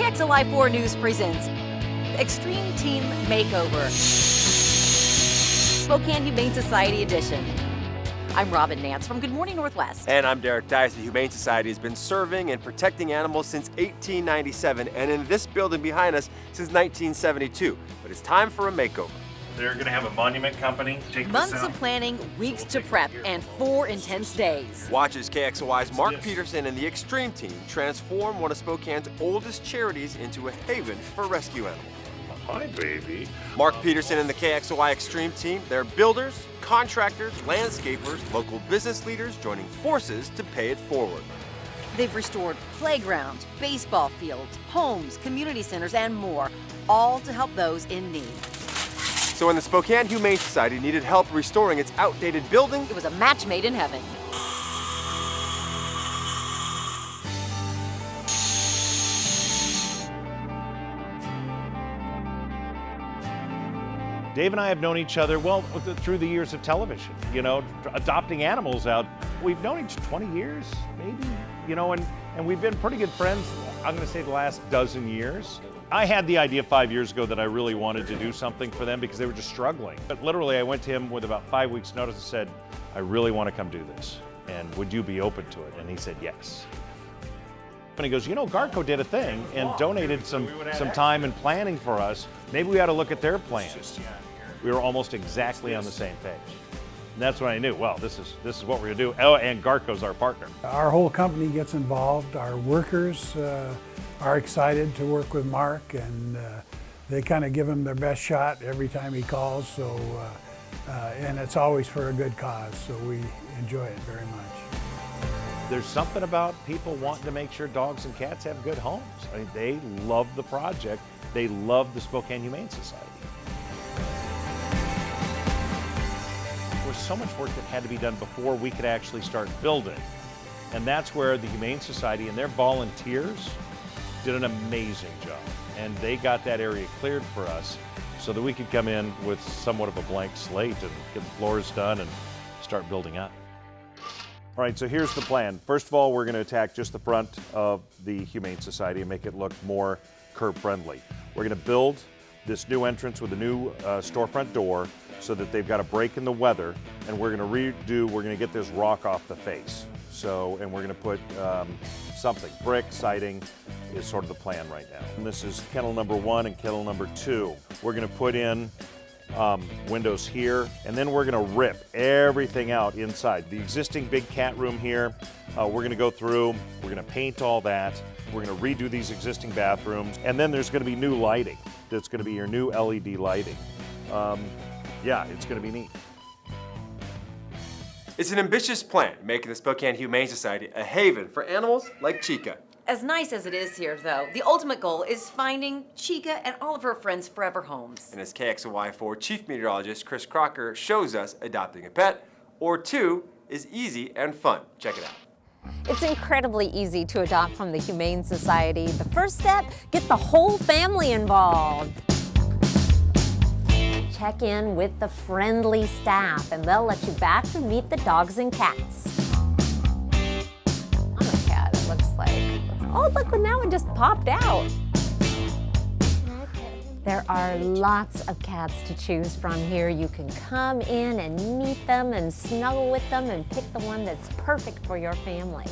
KXLY4 News presents Extreme Team Makeover, Spokane Humane Society edition. I'm Robin Nance from Good Morning Northwest. And I'm Derek Dice. The Humane Society has been serving and protecting animals since 1897 and in this building behind us since 1972. But it's time for a makeover. They're going to have a monument company take Months this out. of planning, weeks to prep, and 4 intense days. Watch as KXLY's Mark Peterson and the Extreme Team transform one of Spokane's oldest charities into a haven for rescue animals. Hi, baby. Mark Peterson and the KXLY Extreme Team, they're builders, contractors, landscapers, local business leaders joining forces to pay it forward. They've restored playgrounds, baseball fields, homes, community centers, and more, all to help those in need. So when the Spokane Humane Society needed help restoring its outdated building, It was a match made in heaven. Dave and I have known each other, well, through the years of television, adopting animals out. We've known each 20 years, maybe, and we've been pretty good friends, I'm gonna say the last dozen years. I had the idea 5 years ago that I really wanted to do something for them because they were just struggling. But literally, I went to him with about 5 weeks' notice and said, I really want to come do this, and would you be open to it? And he said, yes. And he goes, Garco did a thing and donated some time and planning for us. Maybe we ought to look at their plans. We were almost exactly on the same page. And that's when I knew, well, this is what we're gonna do. Oh, and Garco's our partner. Our whole company gets involved. Our workers are excited to work with Mark, and they kind of give him their best shot every time he calls. So, and it's always for a good cause, so we enjoy it very much. There's something about people wanting to make sure dogs and cats have good homes. I mean, they love the project. They love the Spokane Humane Society. There was so much work that had to be done before we could actually start building. And that's where the Humane Society and their volunteers did an amazing job. And they got that area cleared for us so that we could come in with somewhat of a blank slate and get the floors done and start building up. All right, so here's the plan. First of all, we're going to attack just the front of the Humane Society and make it look more curb-friendly. We're going to build this new entrance with a new storefront door so that they've got a break in the weather, and we're going to get this rock off the face. And we're going to put something, brick, siding is sort of the plan right now. And this is kennel number 1 and kennel number 2. We're going to put in windows here, and then we're going to rip everything out inside. The existing big cat room here, we're going to go through, we're going to paint all that, we're going to redo these existing bathrooms, and then there's going to be new lighting. That's going to be your new LED lighting. Yeah, it's going to be neat. It's an ambitious plan, making the Spokane Humane Society a haven for animals like Chica. As nice as it is here, though, the ultimate goal is finding Chica and all of her friends forever homes. And as KXLY4 Chief Meteorologist Chris Crocker shows us, adopting a pet or two is easy and fun. Check it out. It's incredibly easy to adopt from the Humane Society. The first step, get the whole family involved. Check in with the friendly staff, and they'll let you back to meet the dogs and cats. I'm a cat, it looks like. Oh, look, now it just popped out. There are lots of cats to choose from here. You can come in and meet them and snuggle with them and pick the one that's perfect for your family.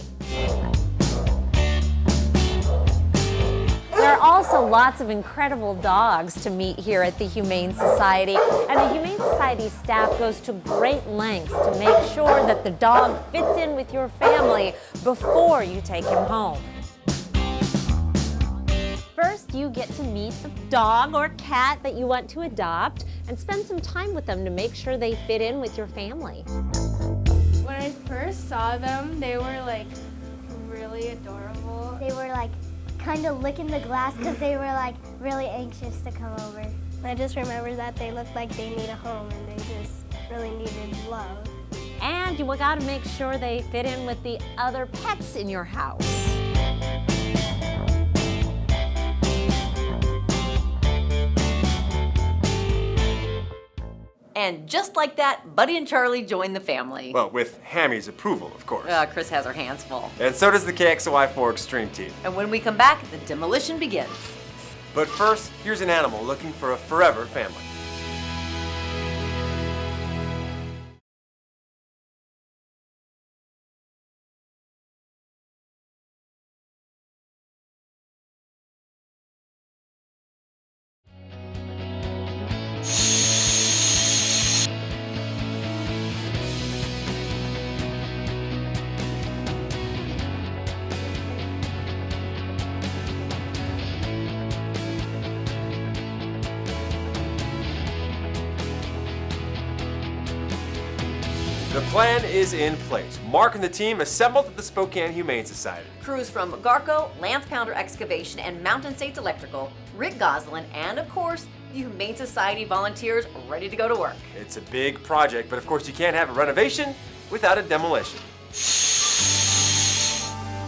There are also lots of incredible dogs to meet here at the Humane Society, and the Humane Society staff goes to great lengths to make sure that the dog fits in with your family before you take him home. First, you get to meet the dog or cat that you want to adopt and spend some time with them to make sure they fit in with your family. When I first saw them, they were like really adorable. They were like kind of licking the glass because they were like really anxious to come over. I just remember that they looked like they need a home and they just really needed love. And you got to make sure they fit in with the other pets in your house. And just like that, Buddy and Charlie join the family. Well, with Hammy's approval, of course. Chris has her hands full. And so does the KXLY4 Extreme team. And when we come back, the demolition begins. But first, here's an animal looking for a forever family. The plan is in place. Mark and the team assembled at the Spokane Humane Society. Crews from Garco, Lance Pounder Excavation, and Mountain States Electrical, Rick Goslin, and of course, the Humane Society volunteers ready to go to work. It's a big project, but of course you can't have a renovation without a demolition.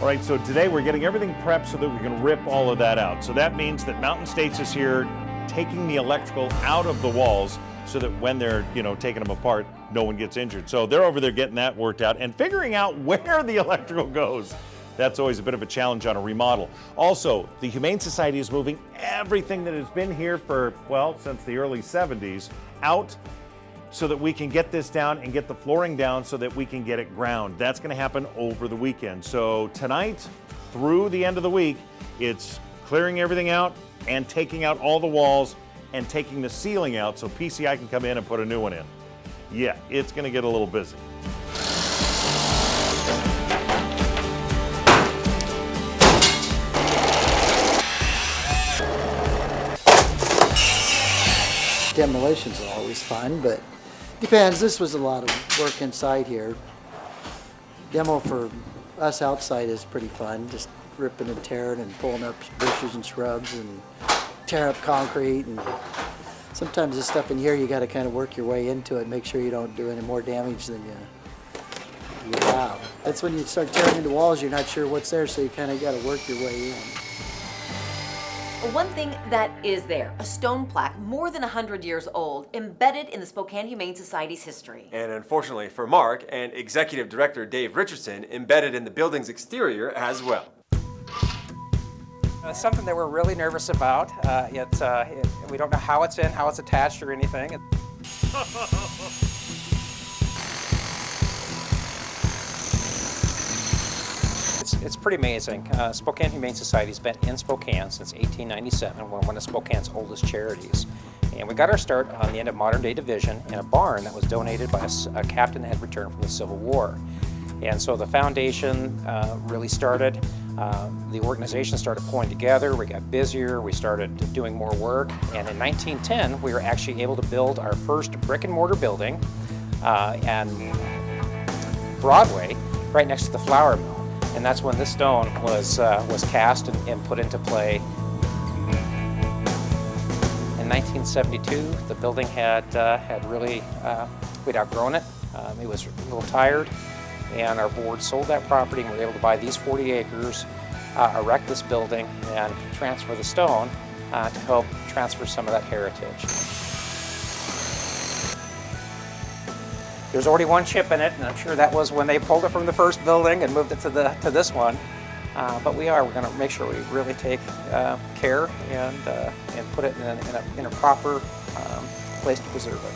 All right, so today we're getting everything prepped so that we can rip all of that out. So that means that Mountain States is here taking the electrical out of the walls so that when they're, taking them apart, no one gets injured. So they're over there getting that worked out and figuring out where the electrical goes. That's always a bit of a challenge on a remodel. Also, the Humane Society is moving everything that has been here for, since the early 70s out so that we can get this down and get the flooring down so that we can get it ground. That's gonna happen over the weekend. So tonight through the end of the week, it's clearing everything out and taking out all the walls and taking the ceiling out so PCI can come in and put a new one in. Yeah, it's gonna get a little busy. Demolitions are always fun, but depends. This was a lot of work inside here. Demo for us outside is pretty fun, just ripping and tearing and pulling up bushes and shrubs and tearing up concrete. And sometimes this stuff in here, you got to kind of work your way into it, make sure you don't do any more damage than you have. That's when you start tearing into walls, you're not sure what's there, so you kind of got to work your way in. One thing that is there, a stone plaque more than 100 years old, embedded in the Spokane Humane Society's history. And unfortunately for Mark and Executive Director Dave Richardson, embedded in the building's exterior as well. Something that we're really nervous about. We don't know how it's in, how it's attached or anything. It's pretty amazing. Spokane Humane Society has been in Spokane since 1897. We're one of Spokane's oldest charities. And we got our start on the end of modern day division in a barn that was donated by a captain that had returned from the Civil War. And so the foundation really started. The organization started pulling together. We got busier. We started doing more work. And in 1910, we were actually able to build our first brick and mortar building and Broadway, right next to the flour mill. And that's when this stone was cast and put into play. In 1972, the building had really, we'd outgrown it. It was a little tired, and our board sold that property, and we were able to buy these 40 acres, erect this building, and transfer the stone to help transfer some of that heritage. There's already one chip in it, and I'm sure that was when they pulled it from the first building and moved it to this one. But we're going to make sure we really take care and put it in a proper place to preserve it.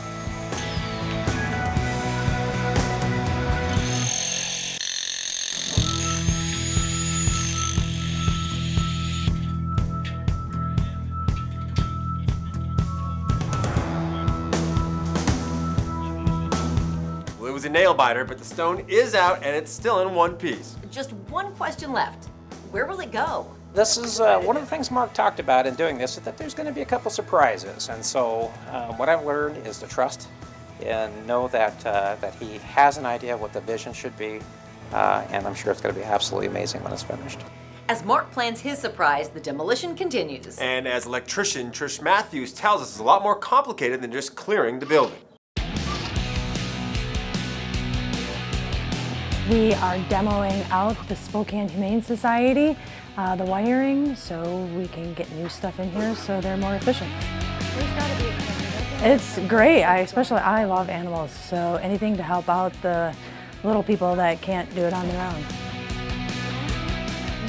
It was a nail biter, but the stone is out and it's still in one piece. Just one question left. Where will it go? This is one of the things Mark talked about in doing this, is that there's going to be a couple surprises. And so what I've learned is to trust and know that he has an idea what the vision should be. And I'm sure it's going to be absolutely amazing when it's finished. As Mark plans his surprise, the demolition continues. And as electrician Trish Matthews tells us, it's a lot more complicated than just clearing the building. We are demoing out the Spokane Humane Society, the wiring, so we can get new stuff in here so they're more efficient. There's got to be a It's great. I love animals, so anything to help out the little people that can't do it on their own.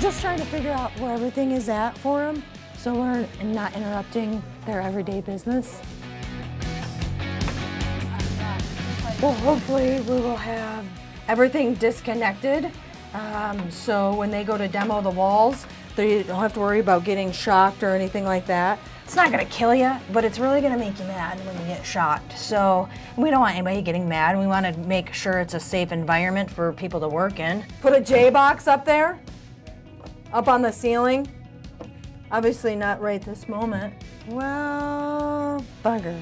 Just trying to figure out where everything is at for them, so we're not interrupting their everyday business. Well, hopefully we will have everything disconnected, so when they go to demo the walls, they don't have to worry about getting shocked or anything like that. It's not gonna kill you, but it's really gonna make you mad when you get shocked. So we don't want anybody getting mad. We wanna make sure it's a safe environment for people to work in. Put a J-box up there, up on the ceiling. Obviously not right this moment. Well, bugger.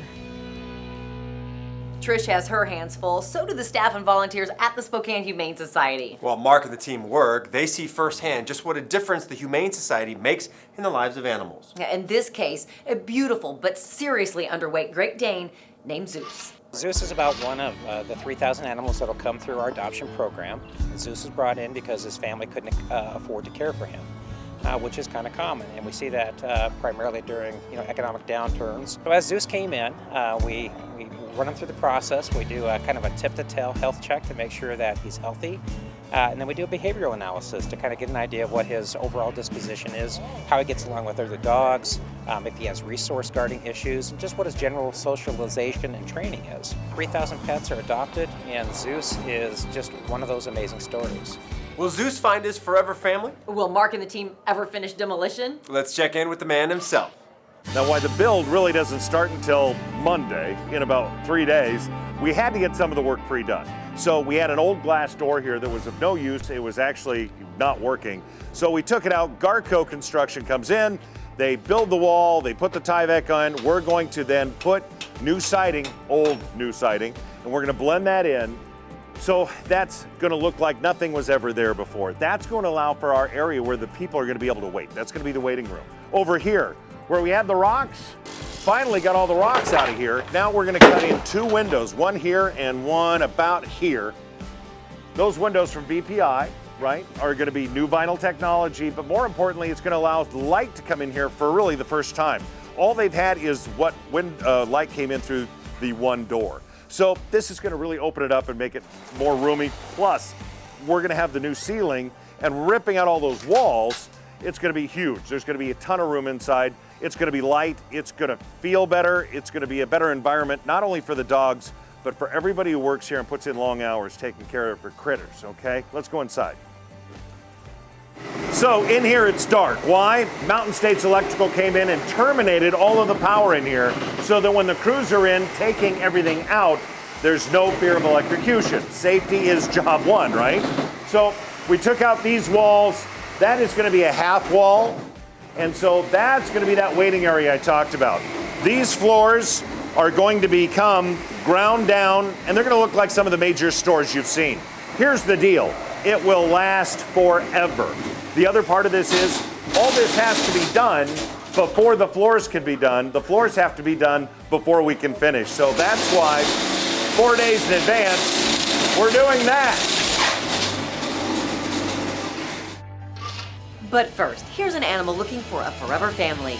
Trish has her hands full, so do the staff and volunteers at the Spokane Humane Society. While Mark and the team work, they see firsthand just what a difference the Humane Society makes in the lives of animals. Yeah, in this case, a beautiful but seriously underweight Great Dane named Zeus. Zeus is about one of the 3,000 animals that will come through our adoption program. Zeus was brought in because his family couldn't afford to care for him, which is kind of common, and we see that primarily during economic downturns. So as Zeus came in, we run him through the process. We do kind of a tip-to-tail health check to make sure that he's healthy. And then we do a behavioral analysis to kind of get an idea of what his overall disposition is, how he gets along with other dogs, if he has resource guarding issues, and just what his general socialization and training is. 3,000 pets are adopted, and Zeus is just one of those amazing stories. Will Zeus find his forever family? Will Mark and the team ever finish demolition? Let's check in with the man himself. Now, why the build really doesn't start until Monday, in about 3 days, we had to get some of the work pre-done. So we had an old glass door here that was of no use. It was actually not working. So we took it out. Garco Construction comes in, they build the wall, they put the Tyvek on. We're going to then put new siding, old new siding, and we're gonna blend that in. So that's gonna look like nothing was ever there before. That's going to allow for our area where the people are gonna be able to wait. That's gonna be the waiting room. Over here, where we had the rocks, finally got all the rocks out of here. Now we're gonna cut in 2 windows, one here and one about here. Those windows from VPI, right, are gonna be new vinyl technology, but more importantly, it's gonna allow light to come in here for really the first time. All they've had is what light came in through the one door. So this is gonna really open it up and make it more roomy. Plus, we're gonna have the new ceiling, and ripping out all those walls, it's gonna be huge. There's gonna be a ton of room inside. It's gonna be light, it's gonna feel better, it's gonna be a better environment, not only for the dogs, but for everybody who works here and puts in long hours taking care of their critters, okay? Let's go inside. So in here it's dark. Why? Mountain States Electrical came in and terminated all of the power in here so that when the crews are in taking everything out, there's no fear of electrocution. Safety is job one, right? So we took out these walls. That is gonna be a half wall. And so that's gonna be that waiting area I talked about. These floors are going to become ground down, and they're gonna look like some of the major stores you've seen. Here's the deal, it will last forever. The other part of this is, all this has to be done before the floors can be done. The floors have to be done before we can finish. So that's why 4 days in advance, we're doing that. But first, here's an animal looking for a forever family.